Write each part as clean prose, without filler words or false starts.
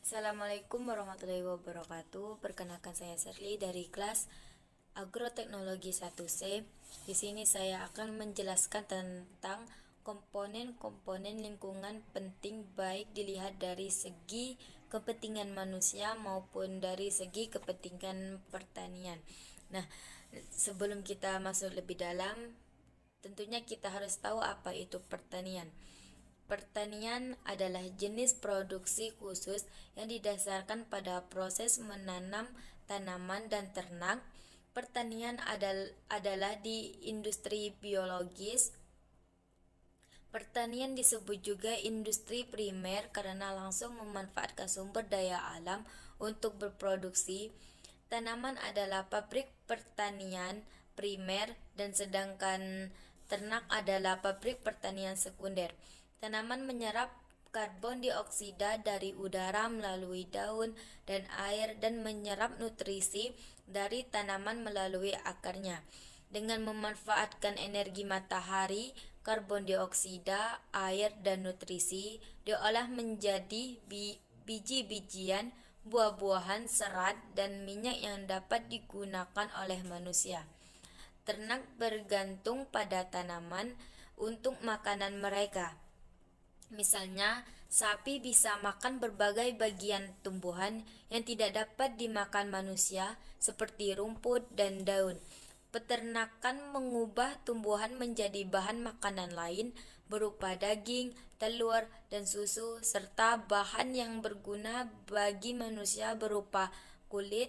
Assalamualaikum warahmatullahi wabarakatuh. Perkenalkan, saya Serly dari kelas Agroteknologi 1C. Di sini saya akan menjelaskan tentang komponen-komponen lingkungan penting, baik dilihat dari segi kepentingan manusia maupun dari segi kepentingan pertanian. Nah, sebelum kita masuk lebih dalam, tentunya kita harus tahu apa itu pertanian. Pertanian adalah jenis produksi khusus yang didasarkan pada proses menanam tanaman dan ternak. Pertanian adalah di industri biologis. Pertanian disebut juga industri primer karena langsung memanfaatkan sumber daya alam untuk berproduksi. Tanaman adalah pabrik pertanian primer dan sedangkan ternak adalah pabrik pertanian sekunder. Tanaman menyerap karbon dioksida dari udara melalui daun dan air dan menyerap nutrisi dari tanaman melalui akarnya. Dengan memanfaatkan energi matahari, karbon dioksida, air, dan nutrisi diolah menjadi biji-bijian, buah-buahan, serat, dan minyak yang dapat digunakan oleh manusia. Ternak bergantung pada tanaman untuk makanan mereka. Misalnya, sapi bisa makan berbagai bagian tumbuhan yang tidak dapat dimakan manusia, seperti rumput dan daun. Peternakan mengubah tumbuhan menjadi bahan makanan lain berupa daging, telur, dan susu, serta bahan yang berguna bagi manusia berupa kulit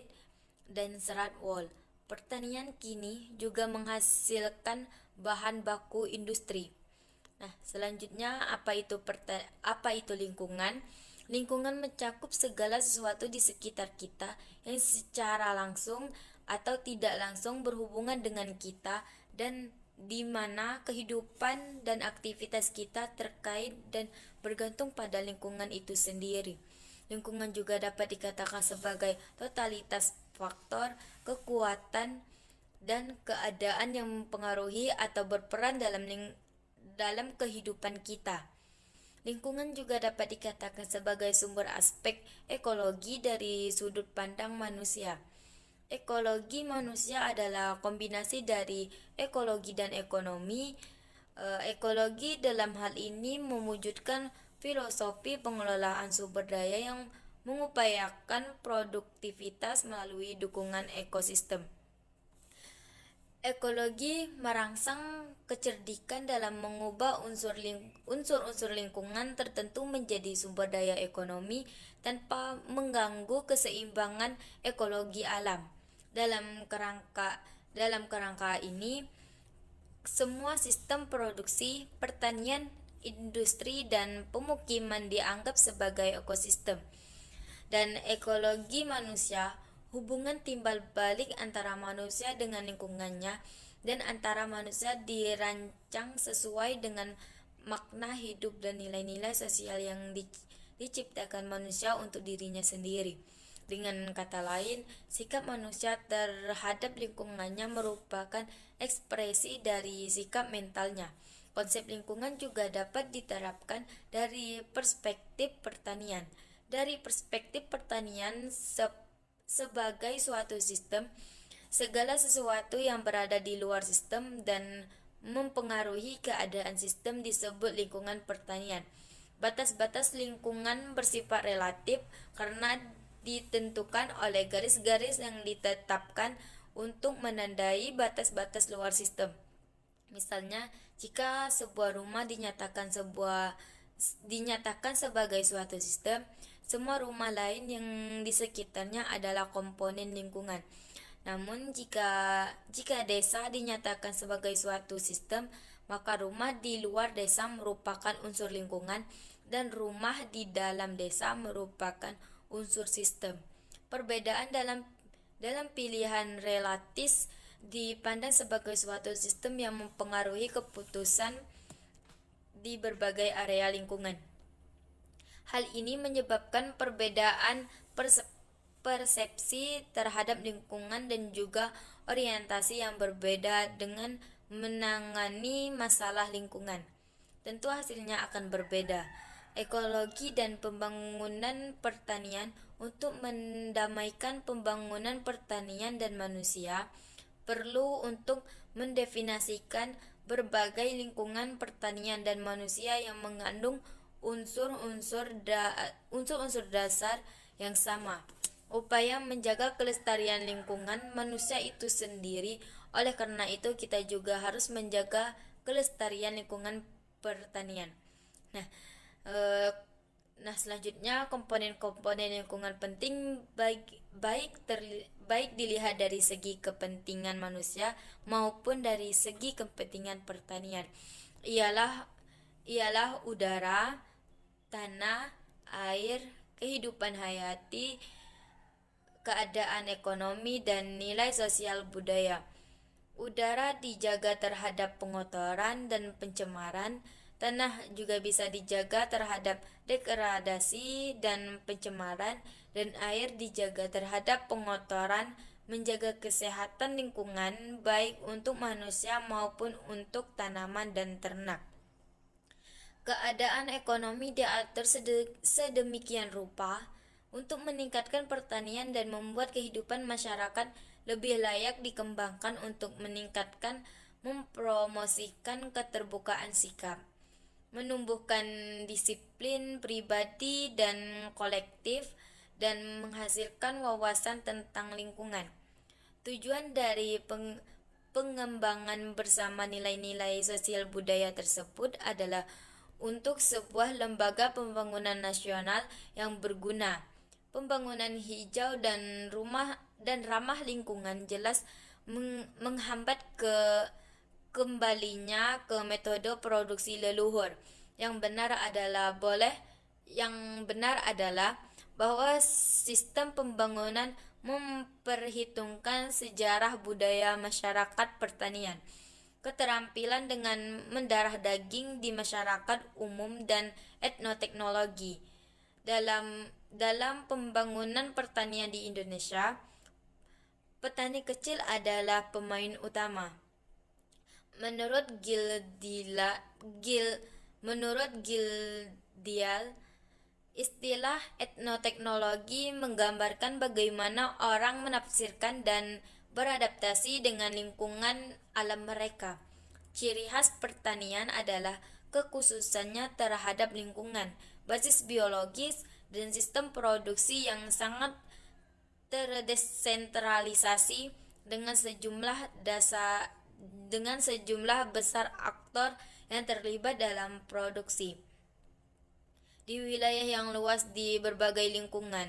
dan serat wol. Pertanian kini juga menghasilkan bahan baku industri. Nah, selanjutnya apa itu lingkungan? Lingkungan mencakup segala sesuatu di sekitar kita yang secara langsung atau tidak langsung berhubungan dengan kita dan di mana kehidupan dan aktivitas kita terkait dan bergantung pada lingkungan itu sendiri. Lingkungan juga dapat dikatakan sebagai totalitas faktor, kekuatan, dan keadaan yang mempengaruhi atau berperan dalam kehidupan kita. Lingkungan juga dapat dikatakan sebagai sumber aspek ekologi dari sudut pandang manusia. Ekologi manusia adalah kombinasi dari ekologi dan ekonomi. Ekologi dalam hal ini mewujudkan filosofi pengelolaan sumber daya yang mengupayakan produktivitas melalui dukungan ekosistem. Ekologi merangsang kecerdikan dalam mengubah unsur-unsur lingkungan tertentu menjadi sumber daya ekonomi tanpa mengganggu keseimbangan ekologi alam. Dalam kerangka ini, semua sistem produksi, pertanian, industri, dan pemukiman dianggap sebagai ekosistem. Dan ekologi manusia, hubungan timbal balik antara manusia dengan lingkungannya dan antara manusia dirancang sesuai dengan makna hidup dan nilai-nilai sosial yang diciptakan manusia untuk dirinya sendiri. Dengan kata lain, sikap manusia terhadap lingkungannya merupakan ekspresi dari sikap mentalnya. Konsep lingkungan juga dapat diterapkan dari perspektif pertanian. Dari perspektif pertanian sebagai suatu sistem, segala sesuatu yang berada di luar sistem dan mempengaruhi keadaan sistem disebut lingkungan pertanian. Batas-batas lingkungan bersifat relatif karena ditentukan oleh garis-garis yang ditetapkan untuk menandai batas-batas luar sistem. Misalnya, jika sebuah rumah dinyatakan sebagai suatu sistem, semua rumah lain yang di sekitarnya adalah komponen lingkungan. Namun jika desa dinyatakan sebagai suatu sistem, maka rumah di luar desa merupakan unsur lingkungan dan rumah di dalam desa merupakan unsur sistem. Perbedaan dalam pilihan relatif dipandang sebagai suatu sistem yang mempengaruhi keputusan di berbagai area lingkungan. Hal ini menyebabkan perbedaan persepsi terhadap lingkungan dan juga orientasi yang berbeda dengan menangani masalah lingkungan. Tentu hasilnya akan berbeda. ekologi dan pembangunan pertanian. Untuk mendamaikan pembangunan pertanian dan manusia, perlu untuk mendefinisikan berbagai lingkungan pertanian dan manusia yang mengandung unsur-unsur dasar yang sama. Upaya menjaga kelestarian lingkungan manusia itu sendiri. Oleh karena itu, kita juga harus menjaga kelestarian lingkungan pertanian. Nah, eh, selanjutnya komponen-komponen lingkungan penting baik dilihat dari segi kepentingan manusia maupun dari segi kepentingan pertanian. Ialah udara, tanah, air, kehidupan hayati, keadaan ekonomi, dan nilai sosial budaya. Udara dijaga terhadap pengotoran dan pencemaran. Tanah juga bisa dijaga terhadap degradasi dan pencemaran, dan air dijaga terhadap pengotoran, menjaga kesehatan lingkungan baik untuk manusia maupun untuk tanaman dan ternak. Keadaan ekonomi diatur sedemikian rupa untuk meningkatkan pertanian dan membuat kehidupan masyarakat lebih layak dikembangkan untuk meningkatkan mempromosikan keterbukaan sikap, menumbuhkan disiplin pribadi dan kolektif, dan menghasilkan wawasan tentang lingkungan. Tujuan dari pengembangan bersama nilai-nilai sosial budaya tersebut adalah untuk sebuah lembaga pembangunan nasional yang berguna. Pembangunan hijau dan ramah lingkungan jelas menghambat kembalinya ke metode produksi leluhur. Yang benar adalah bahwa sistem pembangunan memperhitungkan sejarah budaya masyarakat pertanian, keterampilan dengan mendarah daging di masyarakat umum, dan etnoteknologi. Dalam pembangunan pertanian di Indonesia, petani kecil adalah pemain utama. Menurut Gildial, istilah etnoteknologi menggambarkan bagaimana orang menafsirkan dan beradaptasi dengan lingkungan alam mereka. Ciri khas pertanian adalah kekhususannya terhadap lingkungan, basis biologis, dan sistem produksi yang sangat terdesentralisasi dengan sejumlah besar aktor yang terlibat dalam produksi di wilayah yang luas di berbagai lingkungan.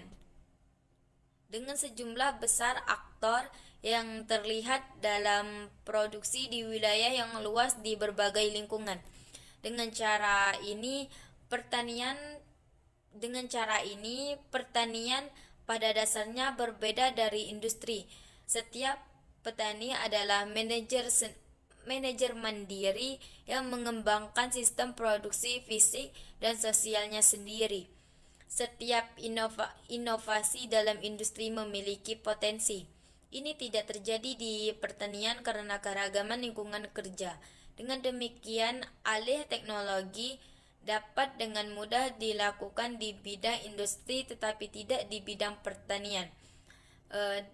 Dengan sejumlah besar aktor yang terlihat dalam produksi di wilayah yang luas di berbagai lingkungan. Dengan cara ini, pertanian pada dasarnya berbeda dari industri. Setiap petani adalah manajer mandiri yang mengembangkan sistem produksi fisik dan sosialnya sendiri. Setiap inovasi dalam industri memiliki potensi. Ini tidak terjadi di pertanian karena keragaman lingkungan kerja. Dengan demikian, alih teknologi dapat dengan mudah dilakukan di bidang industri tetapi tidak di bidang pertanian.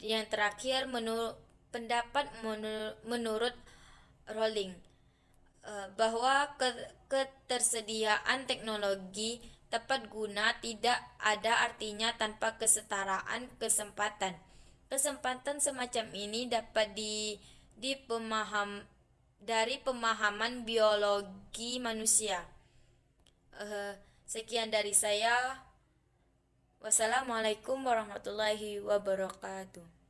Yang terakhir, menurut Rowling, bahwa ketersediaan teknologi tepat guna tidak ada artinya tanpa kesetaraan kesempatan. Kesempatan semacam ini dapat dari pemahaman biologi manusia. Sekian dari saya. Wassalamualaikum warahmatullahi wabarakatuh.